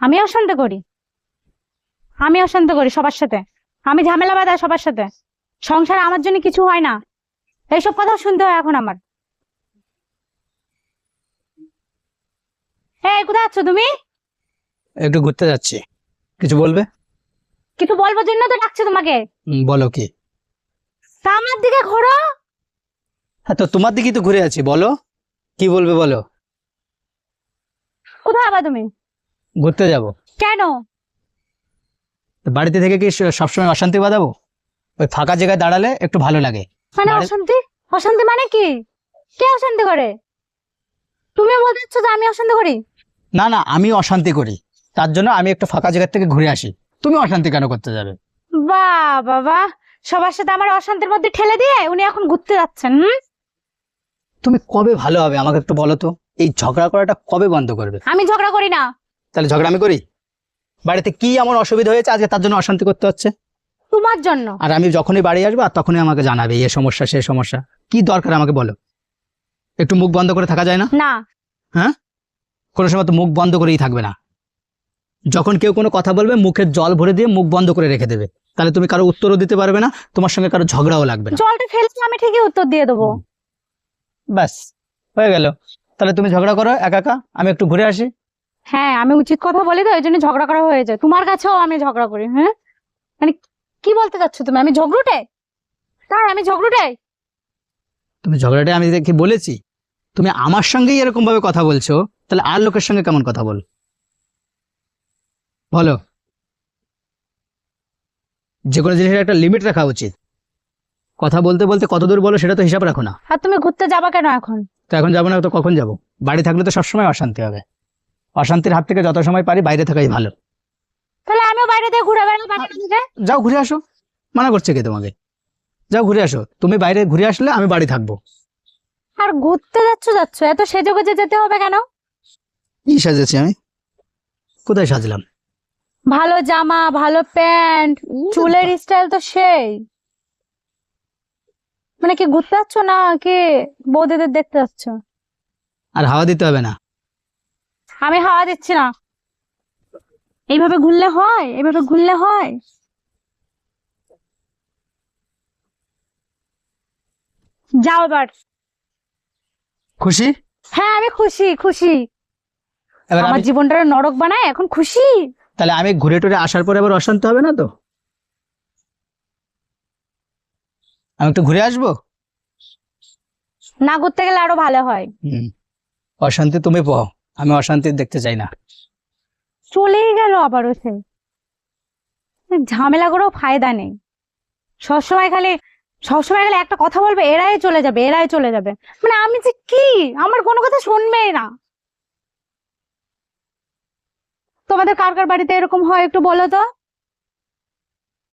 আমি অশান্তি করি? আমি অশান্তি করি সবার সাথে? আমি ঝামেলা বাঁধাই সবার সাথে? সংসার আমার জন্য কিছু হয় না? এইসব কথা শুনতে হয় এখন আমার? এই কোথায় আছো তুমি? একটু ঘুরতে যাচ্ছি। কিছু বলবে? কিছু বলবার জন্য তো ডাকছে তোমাকে। বলো কি? তা আমার দিকে ঘোরো। হ্যাঁ, তো তোমার দিকেই তো ঘুরে আছি, বলো কি বলবে বলো। কোথায় আবার তুমি? ঘুরতে যাব। কেন? তো বাড়িতে থেকে কি সবসময় অশান্তি বাঁধাবো? ওই ফাঁকা জায়গায় দাঁড়ালে একটু ভালো লাগে। মানে বাড়ি- অশান্তি? অশান্তি মানে কি? কে অশান্তি করে? তুমি বলতে চাচ্ছ যে আমি অশান্তি করি? না না, আমি অশান্তি করি, তার জন্য আমি একটু ফাঁকা জায়গা থেকে ঘুরে আসি। তুমি অশান্তি কেন করতে যাবে? বাহ বাবা, সবার সাথে আমার অশান্তির মধ্যে ঠেলে দিয়ে উনি এখন ঘুরতে যাচ্ছেন। তুমি কবে ভালো হবে আমাকে একটু বলো তো। এই ঝগড়া করাটা কবে বন্ধ করবে? আমি ঝগড়া করি না। তাহলে ঝগড়া আমি করি? বাড়িতে কি এমন অসুবিধা হয়েছে আজকে তার জন্য অশান্তি করতে হচ্ছে? তোমার জন্য। আর আমি যখনই বাড়ি আসবো আর তখনই আমাকে জানাবে এ সমস্যা সে সমস্যা। কি দরকার আমাকে বলো। একটু মুখ বন্ধ করে থাকা যায় না? না। হ্যাঁ, কোনো সময় তো মুখ বন্ধ করেই থাকবে না। যখন কেউ কোনো কথা বলবে মুখের জল ভরে দিয়ে মুখ বন্ধ করে রেখে দেবে। তাহলে তুমি কারো উত্তরও দিতে পারবে না, তোমার সঙ্গে কারো ঝগড়াও লাগবে না। জলটা ফেলছে আমি ঠিকই উত্তর দিয়ে দেবো। ব্যাস, হয়ে গেল। তাহলে তুমি ঝগড়া করো একা একা, আমি একটু ঘুরে আসি। হ্যাঁ, আমি উচিত কথা বলি তো এই জন্য ঝগড়া করা হয়ে যায়। তোমার কাছেও আমি ঝগড়া করি? হ্যাঁ, মানে কি বলতে চাচ্ছ তুমি? আমি ঝগড়ুটে? তাই আমি ঝগড়ুটে? তুমি ঝগড়াটা আমি দেখি বলেছি? তুমি আমার সঙ্গেই এরকম ভাবে কথা বলছো, তাহলে আর লোকের সঙ্গে কেমন কথা বল বলো। যে কোনো জিনিসের একটা লিমিট রাখা উচিত। কথা বলতে বলতে কত দূর বলো সেটা তো হিসাব রাখো না। আর তুমি ঘুরতে যাবা কেন এখন? তো এখন যাবো না তো কখন যাবো? বাড়ি থাকলে তো সবসময় অশান্তি হবে। অশান্তির হাত থেকে যত সময় পারি বাইরে থাকাই ভালো। তাহলে আমিও বাইরে দিয়ে ঘুরে বেড়াবো বাড়িতে থেকে। যাও ঘুরে আসো, মানা করছে কে তোমাকে? যাও ঘুরে আসো, তুমি বাইরে ঘুরে আসলে আমি বাড়ি থাকবো। আর ঘুরতে যাচ্ছ যাচ্ছ, এত সেজে গুজে যেতে হবে কেন? কি সাজেছি আমি? কোথায় সাজলাম? ভালো জামা, ভালো প্যান্ট, চুলের স্টাইল তো সেই। মানে কি ঘুরতে যাচ্ছ না কি বৌদিদের দেখতে যাচ্ছ? আর হাওয়া দিতে হবে না। আমি হাওয়া দিচ্ছি না। এইভাবে ঘুরলে হয়? এইভাবে ঘুরলে হয়? যাও এবার। খুশি? হ্যাঁ, আমি খুশি খুশি। এবার আমার আমি জীবনটা নরক বানায় এখন খুশি। তাহলে আমি ঘুরে টুরে আসার পরে আবার অশান্তি হবে না তো? আমি একটু ঘুরে আসবো। না ঘুরতে গেলে আরো ভালো হয়। হুম, অশান্তি তুমি পাও, আমি অশান্তি দেখতে চাই না। চলেই গেল আবারও সে। ঝামেলা করেও ফায়দা নেই। সবসময় খালি সবসময় খালি একটা কথা বলবে, এরাই চলে যাবে এরাই চলে যাবে। মানে আমি যে কি, আমার কোনো কথা শুনবেই না। তোমাদের কার কার বাড়িতে এরকম হয় একটু বলো তো?